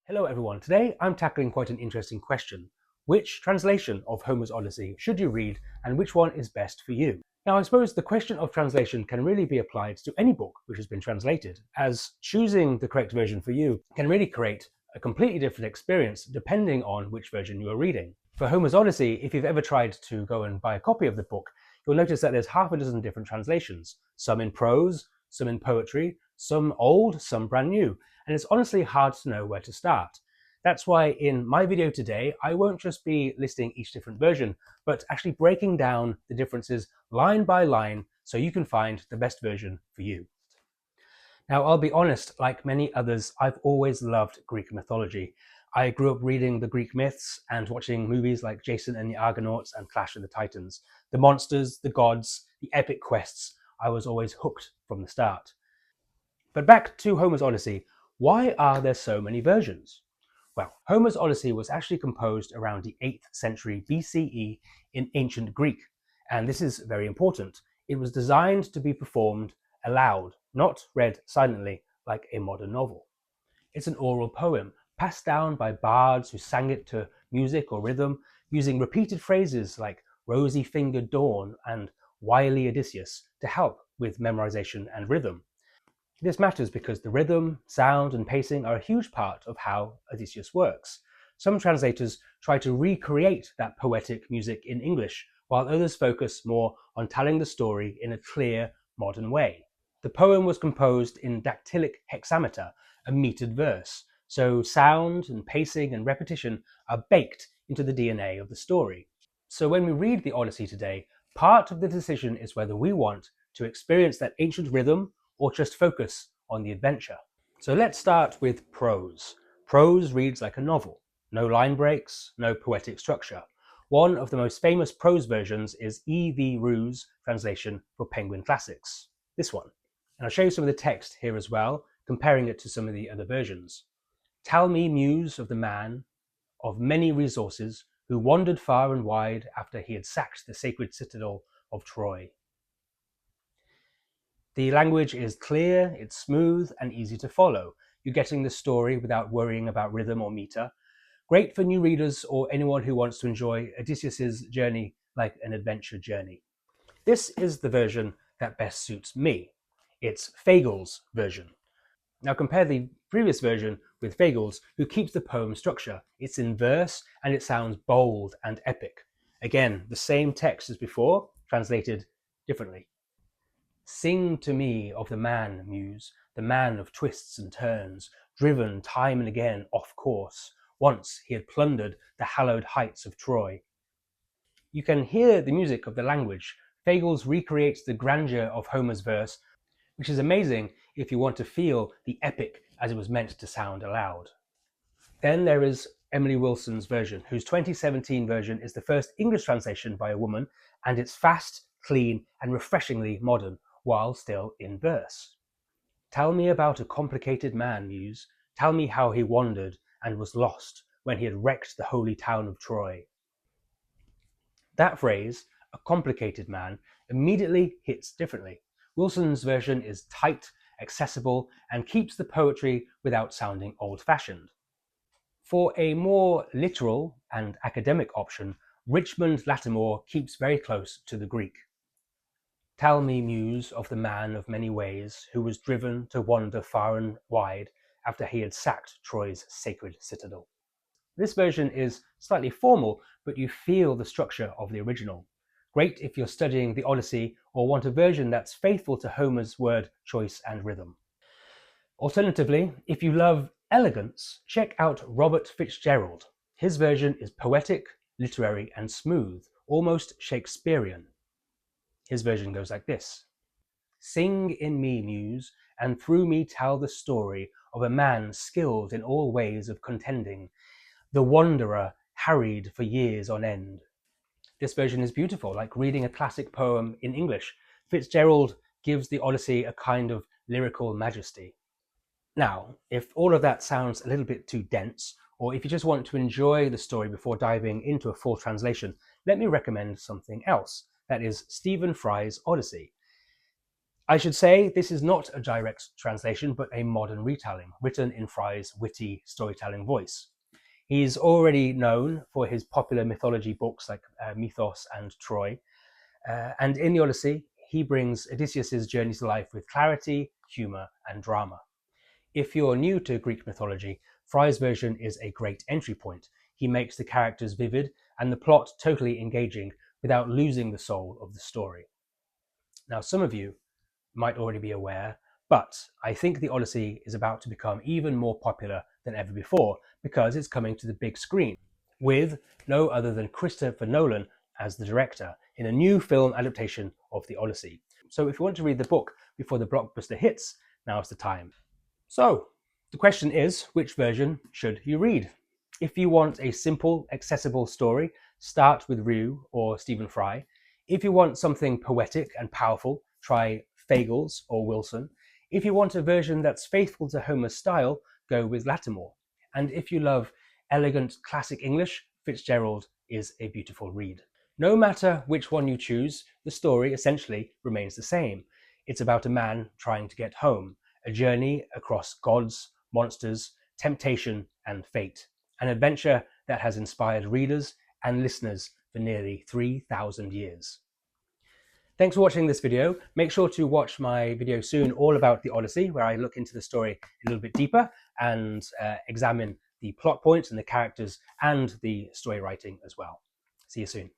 Hello everyone, today I'm tackling quite an interesting question. Which translation of Homer's Odyssey should you read and which one is best for you? Now I suppose the question of translation can really be applied to any book which has been translated, as choosing the correct version for you can really create a completely different experience depending on which version you are reading. For Homer's Odyssey, if you've ever tried to go and buy a copy of the book, you'll notice that there's half a dozen different translations, some in prose, some in poetry, some old, some brand new, and it's honestly hard to know where to start. That's why in my video today, I won't just be listing each different version, but actually breaking down the differences line by line so you can find the best version for you. Now, I'll be honest, like many others, I've always loved Greek mythology. I grew up reading the Greek myths and watching movies like Jason and the Argonauts and Clash of the Titans. The monsters, the gods, the epic quests, I was always hooked from the start. But back to Homer's Odyssey, why are there so many versions? Well, Homer's Odyssey was actually composed around the 8th century BCE in ancient Greek, and this is very important. It was designed to be performed aloud, not read silently like a modern novel. It's an oral poem passed down by bards who sang it to music or rhythm, using repeated phrases like rosy-fingered dawn and wily Odysseus to help with memorization and rhythm. This matters because the rhythm, sound, and pacing are a huge part of how Odysseus works. Some translators try to recreate that poetic music in English, while others focus more on telling the story in a clear, modern way. The poem was composed in dactylic hexameter, a metered verse, so sound and pacing and repetition are baked into the DNA of the story. So when we read the Odyssey today, part of the decision is whether we want to experience that ancient rhythm or just focus on the adventure. So let's start with prose. Prose reads like a novel. No line breaks, no poetic structure. One of the most famous prose versions is E.V. Rieu's translation for Penguin Classics, this one. And I'll show you some of the text here as well, comparing it to some of the other versions. Tell me, muse, of the man of many resources who wandered far and wide after he had sacked the sacred citadel of Troy. The language is clear, it's smooth, and easy to follow. You're getting the story without worrying about rhythm or meter. Great for new readers or anyone who wants to enjoy Odysseus' journey like an adventure journey. This is the version that best suits me. It's Fagles' version. Now compare the previous version with Fagles, who keeps the poem structure. It's in verse and it sounds bold and epic. Again, the same text as before, translated differently. Sing to me of the man, muse, the man of twists and turns, driven time and again off course. Once he had plundered the hallowed heights of Troy. You can hear the music of the language. Fagles recreates the grandeur of Homer's verse, which is amazing if you want to feel the epic as it was meant to sound aloud. Then there is Emily Wilson's version, whose 2017 version is the first English translation by a woman, and it's fast, clean, and refreshingly modern, while still in verse. Tell me about a complicated man, muse. Tell me how he wandered and was lost when he had wrecked the holy town of Troy. That phrase, a complicated man, immediately hits differently. Wilson's version is tight, accessible, and keeps the poetry without sounding old-fashioned. For a more literal and academic option, Richmond Lattimore keeps very close to the Greek. Tell me, muse, of the man of many ways who was driven to wander far and wide after he had sacked Troy's sacred citadel. This version is slightly formal, but you feel the structure of the original. Great if you're studying the Odyssey or want a version that's faithful to Homer's word choice and rhythm. Alternatively, if you love elegance, check out Robert Fitzgerald. His version is poetic, literary, and smooth, almost Shakespearean. His version goes like this. Sing in me, muse, and through me tell the story of a man skilled in all ways of contending, the wanderer harried for years on end. This version is beautiful, like reading a classic poem in English. Fitzgerald gives the Odyssey a kind of lyrical majesty. Now, if all of that sounds a little bit too dense, or if you just want to enjoy the story before diving into a full translation, let me recommend something else. That is Stephen Fry's Odyssey. I should say this is not a direct translation, but a modern retelling, written in Fry's witty storytelling voice. He's already known for his popular mythology books like Mythos and Troy, and in the Odyssey, he brings Odysseus' journey to life with clarity, humour, and drama. If you're new to Greek mythology, Fry's version is a great entry point. He makes the characters vivid and the plot totally engaging without losing the soul of the story. Now, some of you might already be aware, but I think the Odyssey is about to become even more popular than ever before because it's coming to the big screen with no other than Christopher Nolan as the director in a new film adaptation of the Odyssey. So if you want to read the book before the blockbuster hits, now's the time. So the question is, which version should you read? If you want a simple, accessible story, start with Rieu or Stephen Fry. If you want something poetic and powerful, try Fagles or Wilson. If you want a version that's faithful to Homer's style, go with Lattimore. And if you love elegant classic English, Fitzgerald is a beautiful read. No matter which one you choose, the story essentially remains the same. It's about a man trying to get home, a journey across gods, monsters, temptation, and fate. An adventure that has inspired readers and listeners for nearly 3,000 years. Thanks for watching this video. Make sure to watch my video soon all about the Odyssey, where I look into the story a little bit deeper and examine the plot points and the characters and the story writing as well. See you soon.